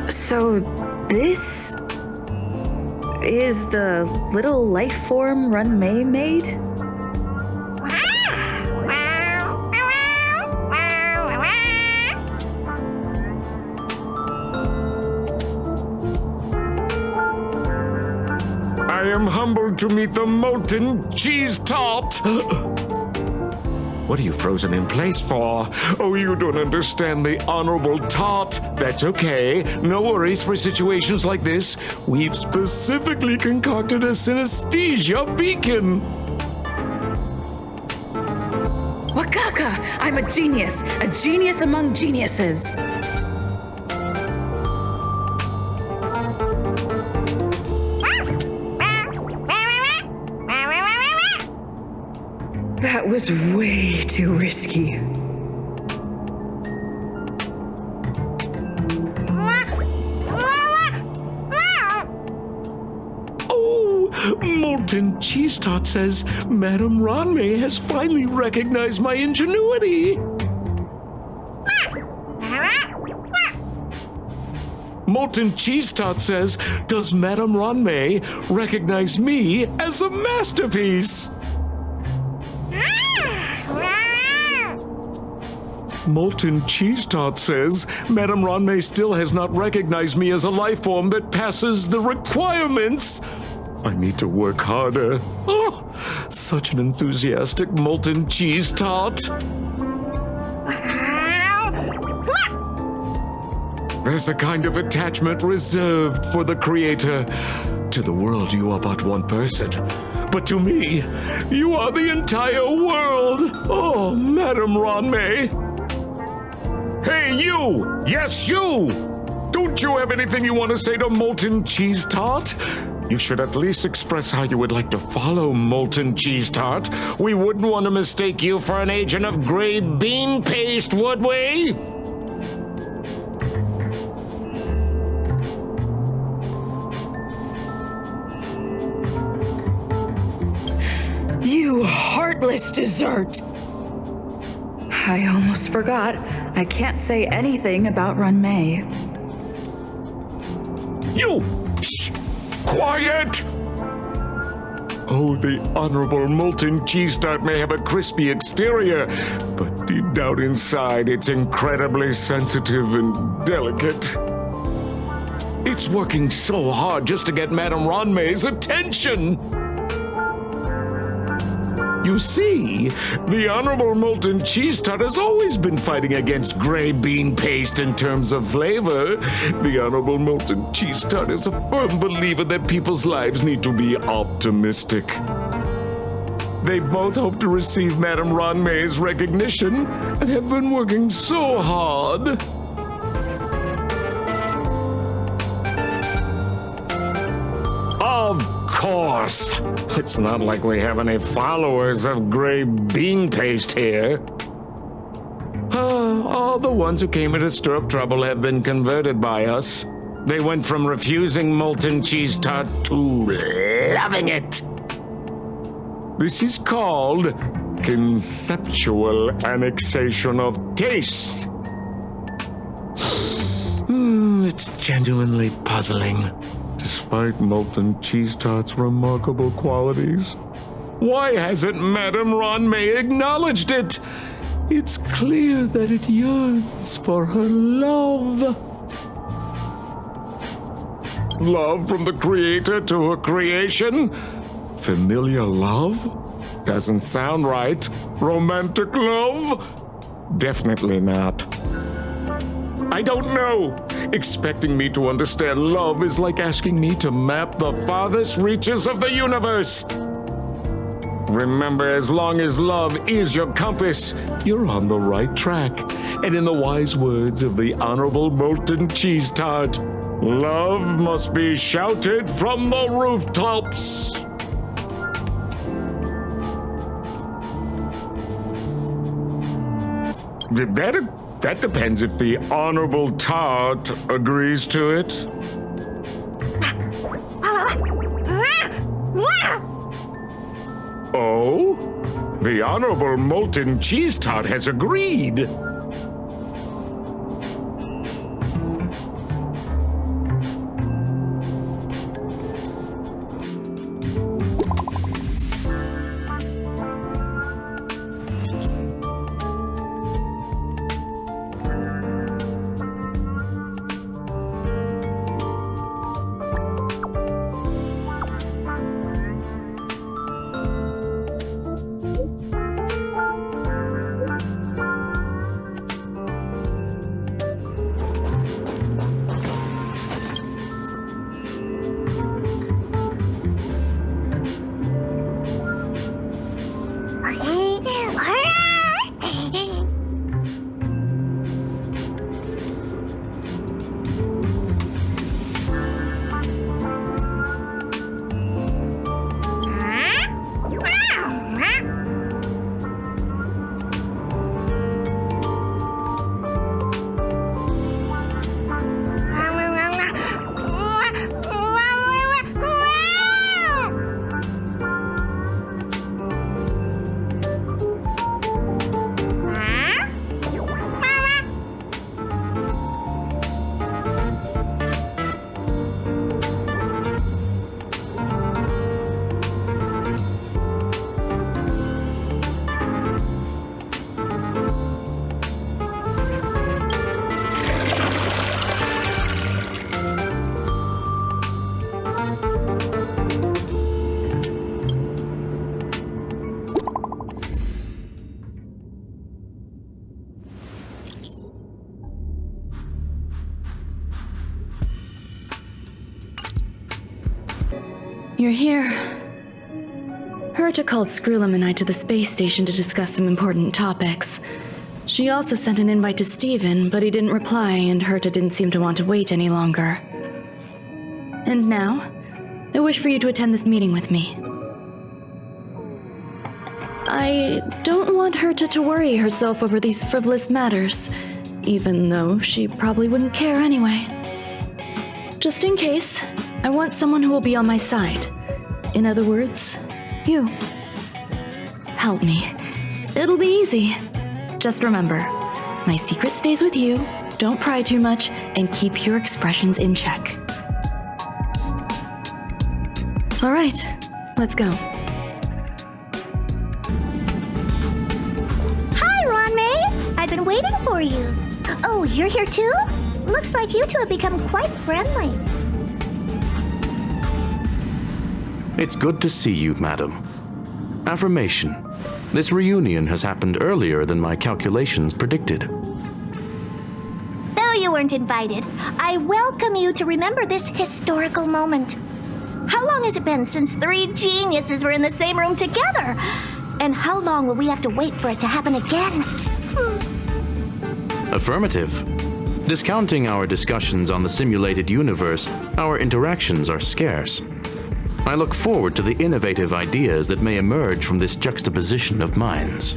So this is the little life form Ruan Mei made? I am humbled to meet the Molten cheese tart. What are you frozen in place for? Oh, you don't understand the Honorable Tart. That's okay. No worries for situations like this. We've specifically concocted a synesthesia beacon. Wakaka! I'm a genius among geniuses. That was way too risky. Oh, Molten Cheese Tart says Madame Ruan Mei has finally recognized my ingenuity. Molten Cheese Tart says, does Madame Ruan Mei recognize me as a masterpiece? Molten Cheese Tart says, Madame Ruan Mei still has not recognized me as a life form that passes the requirements. I need to work harder. Oh, such an enthusiastic Molten Cheese Tart. There's a kind of attachment reserved for the Creator. To the world, you are but one person. But to me, you are the entire world. Oh, Madame Ruan Mei. Hey, you! Yes, you! Don't you have anything you want to say to Molten Cheese Tart? You should at least express how you would like to follow Molten Cheese Tart. We wouldn't want to mistake you for an agent of gray bean paste, would we? You heartless dessert! I almost forgot. I can't say anything about Ruan Mei. You! Shh! Quiet! Oh, the Honorable Molten Cheese Tart may have a crispy exterior, but deep down inside, it's incredibly sensitive and delicate. It's working so hard just to get Madame Ruan Mei's attention! You see, the Honorable Molten Cheese Tart has always been fighting against gray bean paste in terms of flavor. The Honorable Molten Cheese Tart is a firm believer that people's lives need to be optimistic. They both hope to receive Madame Ruan Mei's recognition and have been working so hard. Of course. It's not like we have any followers of gray bean paste here. All the ones who came here to stir up trouble have been converted by us. They went from refusing Molten Cheese Tart to loving it. This is called conceptual annexation of taste. It's genuinely puzzling. Despite Molten Cheese Tart's remarkable qualities, why hasn't Madame Ruan Mei acknowledged it? It's clear that it yearns for her love. Love from the Creator to her creation? Familiar love? Doesn't sound right. Romantic love? Definitely not. I don't know. Expecting me to understand love is like asking me to map the farthest reaches of the universe. Remember, as long as love is your compass, you're on the right track. And in the wise words of the Honorable Molten Cheese Tart, love must be shouted from the rooftops. That depends if the Honorable Tart agrees to it. Oh? The Honorable Molten Cheese Tart has agreed. You're here. Herta called Skrullum and I to the space station to discuss some important topics. She also sent an invite to Steven, but he didn't reply, and Herta didn't seem to want to wait any longer. And now, I wish for you to attend this meeting with me. I don't want Herta to worry herself over these frivolous matters, even though she probably wouldn't care anyway. Just in case, I want someone who will be on my side. In other words, you. Help me. It'll be easy. Just remember, my secret stays with you, don't pry too much, and keep your expressions in check. All right, let's go. Hi, Ruan Mei! I've been waiting for you. Oh, you're here too? Looks like you two have become quite friendly. It's good to see you, madam. Affirmation. This reunion has happened earlier than my calculations predicted. Though you weren't invited, I welcome you to remember this historical moment. How long has it been since 3 geniuses were in the same room together? And how long will we have to wait for it to happen again? Affirmative. Discounting our discussions on the simulated universe, our interactions are scarce. I look forward to the innovative ideas that may emerge from this juxtaposition of minds.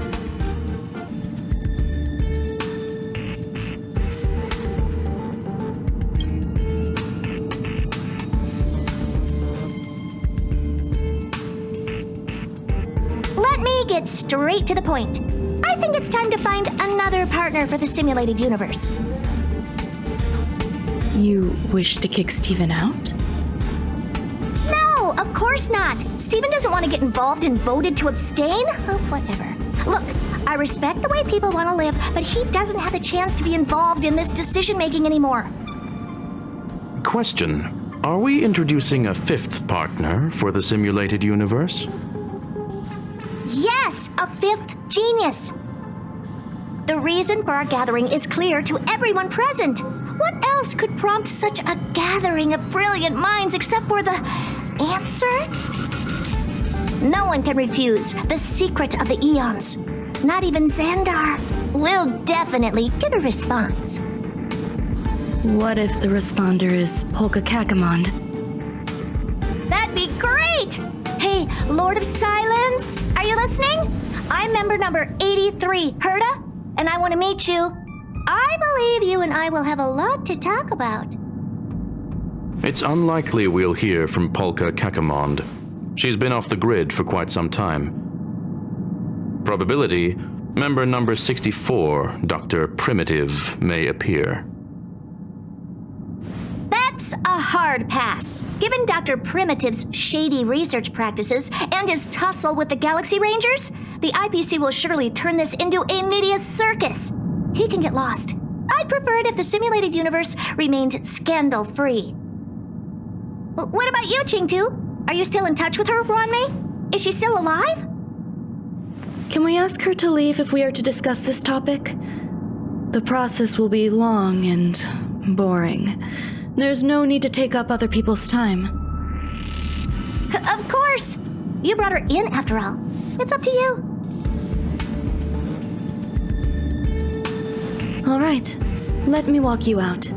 Let me get straight to the point. I think it's time to find another partner for the simulated universe. You wish to kick Steven out? No, of course not. Steven doesn't want to get involved and voted to abstain. Oh, whatever. Look, I respect the way people want to live, but he doesn't have a chance to be involved in this decision-making anymore. Question. Are we introducing a 5th partner for the simulated universe? Yes, a 5th genius. The reason for our gathering is clear to everyone present. What else could prompt such a gathering of brilliant minds except for the answer? No one can refuse the secret of the eons. Not even Xandar. We'll definitely get a response. What if the responder is Polka Kakamond? That'd be great! Hey, Lord of Silence, are you listening? I'm member number 83, Herta, and I want to meet you. I believe you and I will have a lot to talk about. It's unlikely we'll hear from Polka Kakamond. She's been off the grid for quite some time. Probability, member number 64, Dr. Primitive, may appear. That's a hard pass. Given Dr. Primitive's shady research practices and his tussle with the Galaxy Rangers, the IPC will surely turn this into a media circus. He can get lost. I'd prefer it if the simulated universe remained scandal-free. What about you, Qingtu? Are you still in touch with her, Ruan Mei? Is she still alive? Can we ask her to leave if we are to discuss this topic? The process will be long and boring. There's no need to take up other people's time. Of course! You brought her in, after all. It's up to you. All right, let me walk you out.